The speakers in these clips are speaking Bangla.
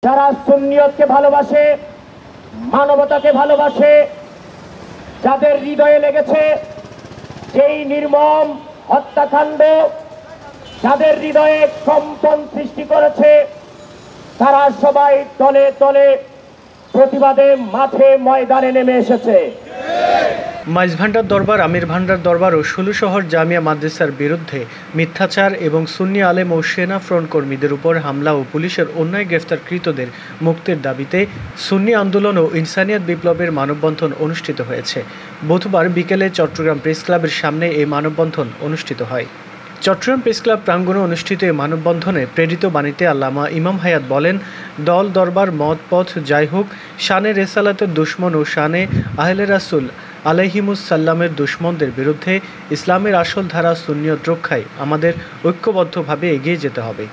যারা সুন্নিয়তকে ভালোবাসে, মানবতাকে ভালোবাসে, যাদের হৃদয়ে লেগেছে যেই নির্মম হত্যাকাণ্ড, যাদের হৃদয়ে কম্পন সৃষ্টি করেছে, তারা সবাই দলে দলে প্রতিবাদে মাঠে ময়দানে নেমে এসেছে। মাইজ ভান্ডার দরবার, আমির ভান্ডার দরবার ও ষোলশহর জামিয়া মাদ্রাসার বিরুদ্ধে মিথ্যাচার এবং সুন্নি আলেম ও সেনা ফ্রন্ট কর্মীদের উপর হামলা ও পুলিশের অন্যায় গ্রেফতারকৃতদের মুক্তির দাবিতে সুন্নি আন্দোলন ও ইনসানিয়াত বিপ্লবের মানববন্ধন অনুষ্ঠিত হয়েছে। বুধবার বিকেলে চট্টগ্রাম প্রেস ক্লাবের সামনে এই মানববন্ধন অনুষ্ঠিত হয়। চট্টগ্রাম প্রেস ক্লাব প্রাঙ্গণে অনুষ্ঠিত এই মানববন্ধনে প্রেরিত বাণীতে আল্লামা ইমাম হায়াত বলেন, দল দরবার মত পথ যাই হোক, শানে রেসালাতের দুশ্মন ও শানে আহলে রাসূল আলাইহিমুসাল্লামের দুশ্মনদের বিরুদ্ধে ইসলামের আসল ধারা সুন্নিয়ত রক্ষায় আমাদের ঐক্যবদ্ধভাবে এগিয়ে যেতে হবে।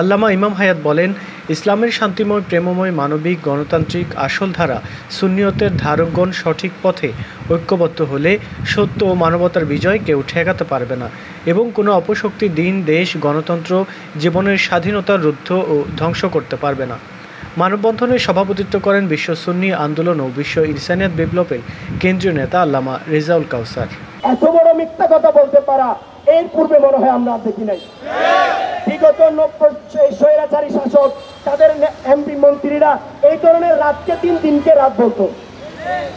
আল্লামা ইমাম হায়াত বলেন, ইসলামের শান্তিময়, প্রেমময়, মানবিক, গণতান্ত্রিক আসল ধারা সুন্নিয়তের ধারকগণ সঠিক পথে ঐক্যবদ্ধ হলে সত্য ও মানবতার বিজয় কেউ ঠেকাতে পারবে না এবং কোনো অপশক্তি দিন, দেশ, গণতন্ত্র, জীবনের স্বাধীনতার রুদ্ধ ও ধ্বংস করতে পারবে না। মানববন্ধনে সভাপতিত্ব করেন বিশ্ব সুন্নি আন্দোলন ও বিশ্ব ইনসানিয়াত বিপ্লবের কেন্দ্রীয় নেতা আল্লামা রেজাউল কাউসার। এত বড় মিথ্যা কথা বলতে পারা এর পূর্বে মনে হয় আমরা দেখি নাই। বিগত 90 স্বৈরাচারী শাসক, তাদের এমপি মন্ত্রীরা এই ধরনের রাতকে দিন, দিনকে রাত বলতো,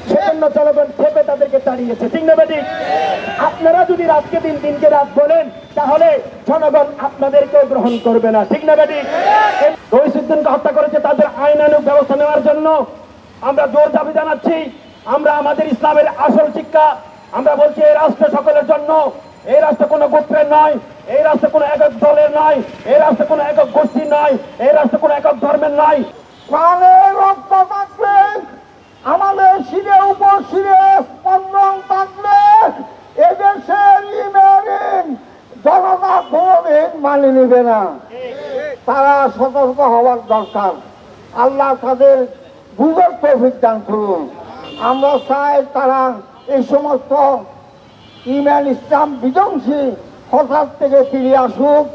সেজন্য জনগণ ক্ষেপে তাদেরকে তাড়িয়েছে। ঠিক না বেটি? আপনারা যদি রাতকে দিন, দিনকে রাত বলেন, তাহলে জনগণ আপনাদেরকেও গ্রহণ করবে না। ঠিক না বেটি? রহিসুদ্দিনকে হত্যা করেছে, তাদের আইনানুগ ব্যবস্থা নেওয়ার জন্য আমরা জোর দাবি জানাচ্ছি। আমরা আমাদের ইসলামের আসল শিক্ষা আমরা বলছি, এই রাষ্ট্র সকলের জন্য, এই রাষ্ট্র কোনো গোত্রের নয়, এই রাষ্ট্র কোনো একক দলের নয়, এই রাষ্ট্র কোনো একক গোষ্ঠীর নয়, এই রাষ্ট্র কোনো একক ধর্মের নয়। আমাদের শিরে উপর শিরে স্পন্দন থাকলে এদেশের ইমেরিন জনতা কোনদিন মানে নেবে না। তারা সতর্ক হওয়ার দরকার। আল্লাহ তাদের বুঝার তৌফিক দান করুন। আমরা চাই তারা এই সমস্ত ইমান ইসলাম বিধ্বংসী হঠাৎ থেকে ফিরে আসুক।